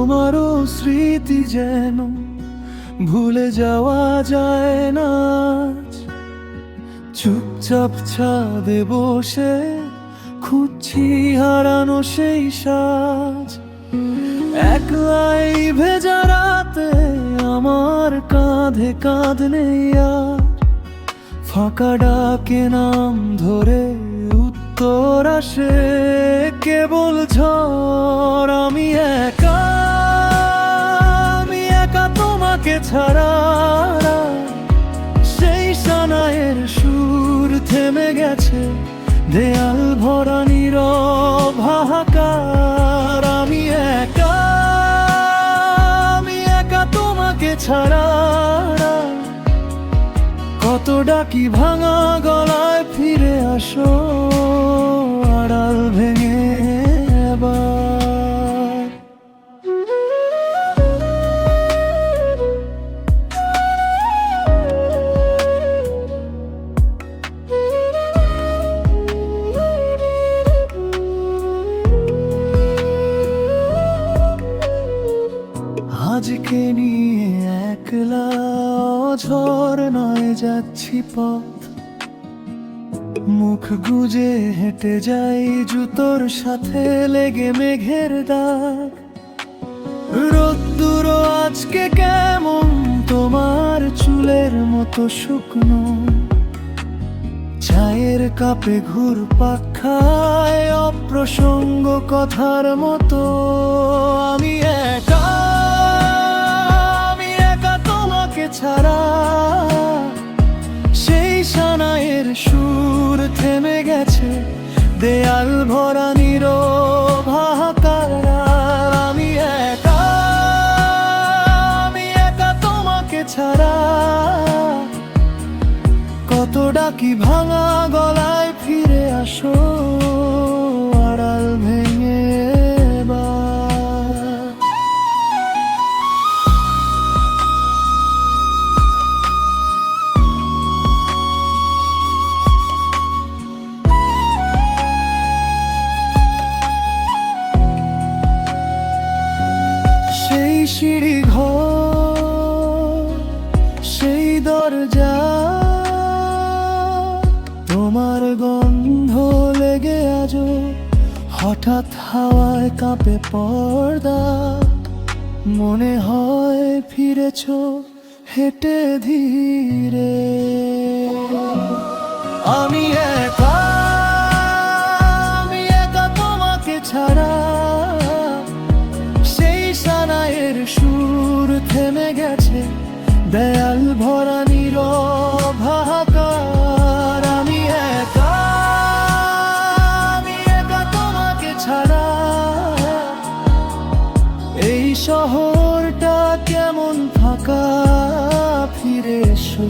তোমারও স্মৃতি যেন ভুলে যাওয়া যায় না। চুপচাপ ছাদে বসে খুঁজছি হারানো সেই সাজ। একলাই ভেজা রাতে আমার কাঁধে কাঁধ নেই আর। ফাঁকা ডাকে নাম ধরে উত্তর আসে কেবল ঝড়। আমি একা তোমাকে ছাড়া। সেই সানাইয়ের সুর থেমে গেছে, দেয়াল ভরা নীরব হাহাকার। আমি একা তোমাকে ছাড়া। কত ডাকি ভাঙা গলায়, ফিরে আসো আড়াল ভেঙে এবার। আজকে নিয়ে একলা ঝড় নয় যাচ্ছি পথ। মুখ গুজে হেঁটে যাই, জুতোর সাথে লেগে মেঘের দাগ। রোদ্দুর আজকে কেমন তোমার চুলের মতো শুকনো। চায়ের কাপে ঘুরপাক খায় অপ্রসঙ্গ কথার মতো। আমি একা তোমাকে ছাড়া। সেই সানাইয়ের সুর থেমে গেছে, দেয়াল ভরা নীরব হাহাকার। আমি একা তোমাকে ছাড়া। কত ডাকি ভাঙা গলায়, ফিরে আসো আড়াল ভেঙে এবার। সেই সিঁড়ি ঘর, সেই দরজা, তোমার গন্ধ লেগে আজো হঠাৎ হাওয়ায় কাঁপে পর্দা। মনে হয় ফিরেছো হেঁটে ধীরে। আমি একা তোমাকে ছাড়া। সেই সানাইয়ের সুর থেমে গেছে, দেয়াল ভরা নীরব হাহাকার। আমি একা তোমাকে ছাড়া। এই শহরটা কেমন ফাঁকা, ফিরে এসো।